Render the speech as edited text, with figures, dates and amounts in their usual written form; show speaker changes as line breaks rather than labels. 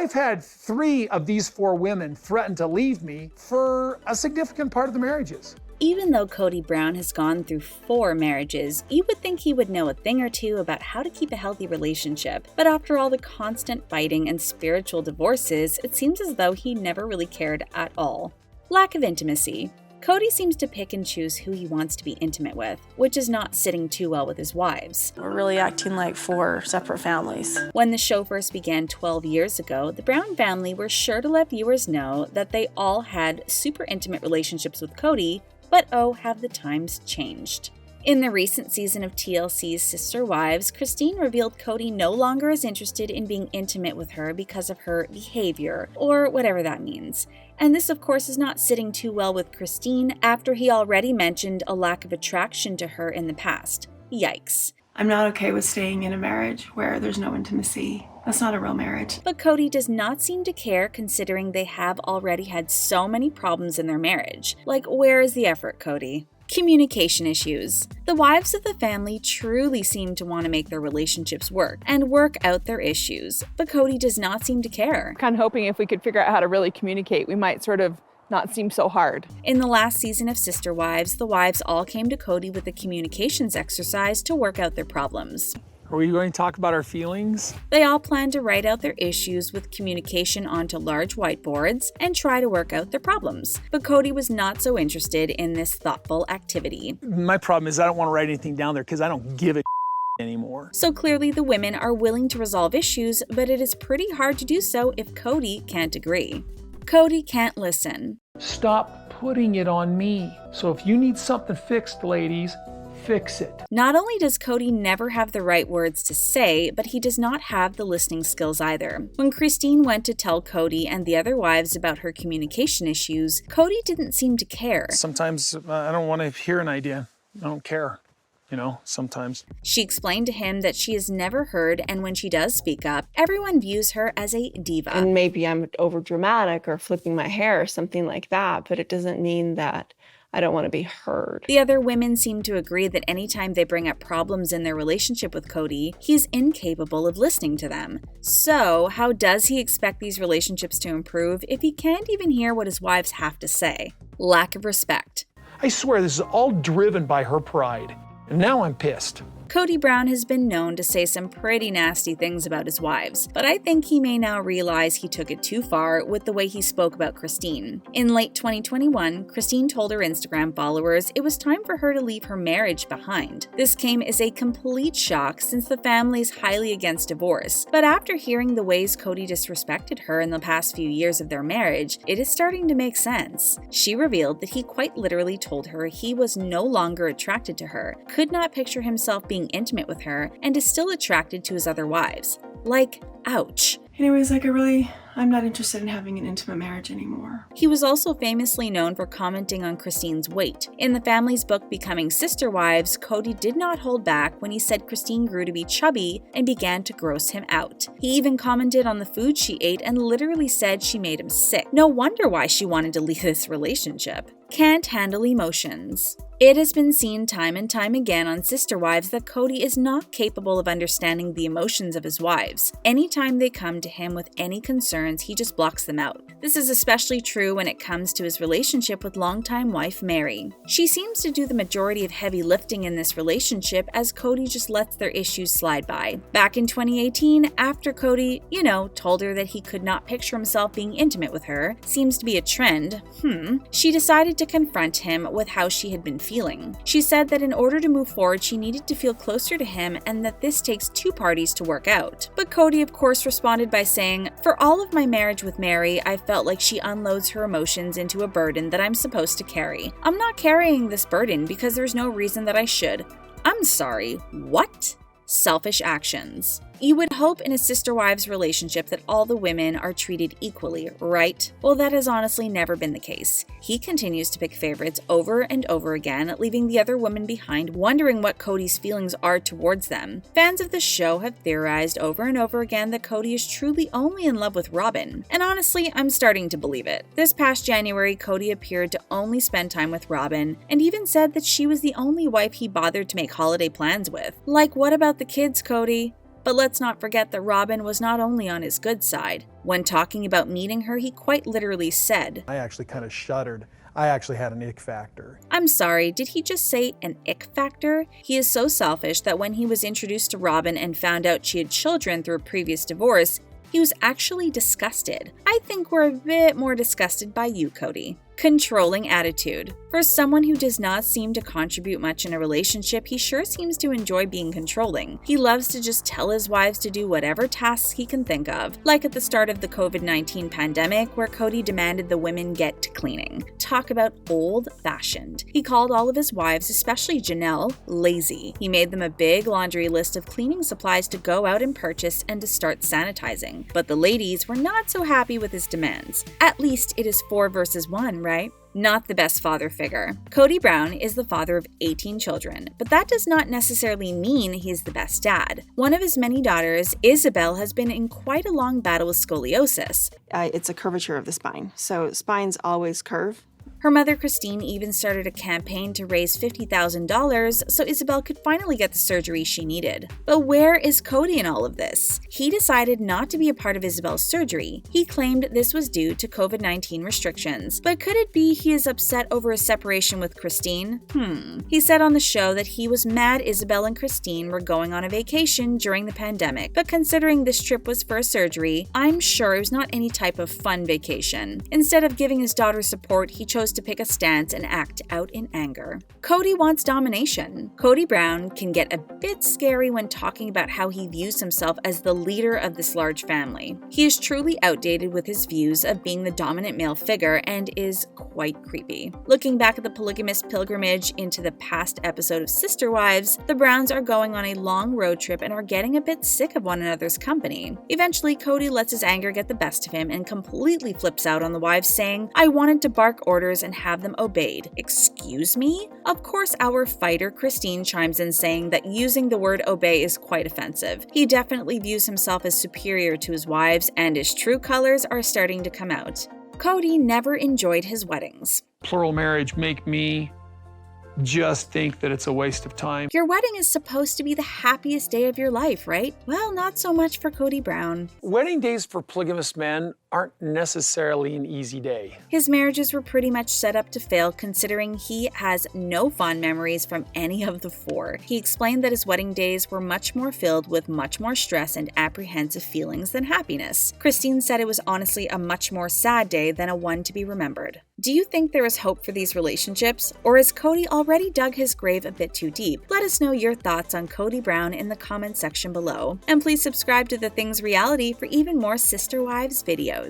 I've had 3 of these 4 women threaten to leave me for a significant part of the marriages.
Even though Kody Brown has gone through 4 marriages, you would think he would know a thing or two about how to keep a healthy relationship. But after all the constant fighting and spiritual divorces, it seems as though he never really cared at all. Lack of intimacy. Kody seems to pick and choose who he wants to be intimate with, which is not sitting too well with his wives.
We're really acting like 4 separate families.
When the show first began 12 years ago, the Brown family were sure to let viewers know that they all had super intimate relationships with Kody, but oh, have the times changed. In the recent season of TLC's Sister Wives, Christine revealed Kody no longer is interested in being intimate with her because of her behavior, or whatever that means. And this, of course, is not sitting too well with Christine after he already mentioned a lack of attraction to her in the past. Yikes.
I'm not okay with staying in a marriage where there's no intimacy. That's not a real marriage.
But Kody does not seem to care, considering they have already had so many problems in their marriage. Like, where is the effort, Kody? Communication issues. The wives of the family truly seem to want to make their relationships work and work out their issues, but Kody does not seem to care.
Kind of hoping if we could figure out how to really communicate, we might sort of not seem so hard.
In the last season of Sister Wives, the wives all came to Kody with a communications exercise to work out their problems.
Are we going to talk about our feelings?
They all plan to write out their issues with communication onto large whiteboards and try to work out their problems. But Kody was not so interested in this thoughtful activity.
My problem is I don't want to write anything down there because I don't give a anymore.
So clearly the women are willing to resolve issues, but it is pretty hard to do so if Kody can't agree. Kody can't listen.
Stop putting it on me. So if you need something fixed, ladies, fix it.
Not only does Kody never have the right words to say, but he does not have the listening skills either. When Christine went to tell Kody and the other wives about her communication issues, Kody didn't seem to care.
Sometimes I don't want to hear an idea. I don't care. Sometimes.
She explained to him that she is never heard, and when she does speak up, everyone views her as a diva.
And maybe I'm over dramatic or flipping my hair or something like that, but it doesn't mean that I don't want to be heard.
The other women seem to agree that anytime they bring up problems in their relationship with Kody, he's incapable of listening to them. So, how does he expect these relationships to improve if he can't even hear what his wives have to say? Lack of respect.
I swear this is all driven by her pride. And now I'm pissed.
Kody Brown has been known to say some pretty nasty things about his wives, but I think he may now realize he took it too far with the way he spoke about Christine. In late 2021, Christine told her Instagram followers it was time for her to leave her marriage behind. This came as a complete shock since the family is highly against divorce, but after hearing the ways Kody disrespected her in the past few years of their marriage, it is starting to make sense. She revealed that he quite literally told her he was no longer attracted to her, could not picture himself being intimate with her, and is still attracted to his other wives. Like, ouch.
Anyways, I'm not interested in having an intimate marriage anymore.
He was also famously known for commenting on Christine's weight. In the family's book Becoming Sister Wives, Kody did not hold back when he said Christine grew to be chubby and began to gross him out. He even commented on the food she ate and literally said she made him sick. No wonder why she wanted to leave this relationship. Can't handle emotions. It has been seen time and time again on Sister Wives that Kody is not capable of understanding the emotions of his wives. Anytime they come to him with any concerns, he just blocks them out. This is especially true when it comes to his relationship with longtime wife Mary. She seems to do the majority of heavy lifting in this relationship, as Kody just lets their issues slide by. Back in 2018, after Kody, told her that he could not picture himself being intimate with her, seems to be a trend, she decided to confront him with how she had been feeling. She said that in order to move forward, she needed to feel closer to him and that this takes two parties to work out. But Kody, of course, responded by saying, "For all of my marriage with Mary, I felt like she unloads her emotions into a burden that I'm supposed to carry. I'm not carrying this burden because there's no reason that I should. I'm sorry, what? Selfish actions." You would hope in a sister wives relationship that all the women are treated equally, right? Well, that has honestly never been the case. He continues to pick favorites over and over again, leaving the other women behind, wondering what Kody's feelings are towards them. Fans of the show have theorized over and over again that Kody is truly only in love with Robyn. And honestly, I'm starting to believe it. This past January, Kody appeared to only spend time with Robyn, and even said that she was the only wife he bothered to make holiday plans with. Like, what about the kids, Kody? But let's not forget that Robin was not only on his good side. When talking about meeting her, he quite literally said,
I actually kind of shuddered. I actually had an ick factor.
I'm sorry, did he just say an ick factor? He is so selfish that when he was introduced to Robin and found out she had children through a previous divorce, he was actually disgusted. I think we're a bit more disgusted by you, Kody. Controlling attitude. For someone who does not seem to contribute much in a relationship, he sure seems to enjoy being controlling. He loves to just tell his wives to do whatever tasks he can think of, like at the start of the COVID-19 pandemic where Kody demanded the women get to cleaning. Talk about old-fashioned. He called all of his wives, especially Janelle, lazy. He made them a big laundry list of cleaning supplies to go out and purchase and to start sanitizing. But the ladies were not so happy with his demands. At least it is 4 versus 1, right? Not the best father figure. Kody Brown is the father of 18 children, but that does not necessarily mean he's the best dad. One of his many daughters, Isabel, has been in quite a long battle with scoliosis.
It's a curvature of the spine, so spines always curve.
Her mother, Christine, even started a campaign to raise $50,000 so Isabel could finally get the surgery she needed. But where is Kody in all of this? He decided not to be a part of Isabel's surgery. He claimed this was due to COVID-19 restrictions. But could it be he is upset over his separation with Christine? He said on the show that he was mad Isabel and Christine were going on a vacation during the pandemic, but considering this trip was for a surgery, I'm sure it was not any type of fun vacation. Instead of giving his daughter support, he chose to pick a stance and act out in anger. Kody wants domination. Kody Brown can get a bit scary when talking about how he views himself as the leader of this large family. He is truly outdated with his views of being the dominant male figure and is quite creepy. Looking back at the polygamous pilgrimage into the past episode of Sister Wives, the Browns are going on a long road trip and are getting a bit sick of one another's company. Eventually, Kody lets his anger get the best of him and completely flips out on the wives, saying, I wanted to bark orders and have them obeyed. Excuse me? Of course, our fighter Christine chimes in saying that using the word obey is quite offensive. He definitely views himself as superior to his wives, and his true colors are starting to come out. Kody never enjoyed his weddings.
Plural marriage make me just think that it's a waste of time.
Your wedding is supposed to be the happiest day of your life, right? Well, not so much for Kody Brown.
Wedding days for polygamous men aren't necessarily an easy day.
His marriages were pretty much set up to fail considering he has no fond memories from any of the 4. He explained that his wedding days were much more filled with much more stress and apprehensive feelings than happiness. Christine said it was honestly a much more sad day than a one to be remembered. Do you think there is hope for these relationships, or has Kody already dug his grave a bit too deep? Let us know your thoughts on Kody Brown in the comment section below. And please subscribe to The Things Reality for even more Sister Wives videos.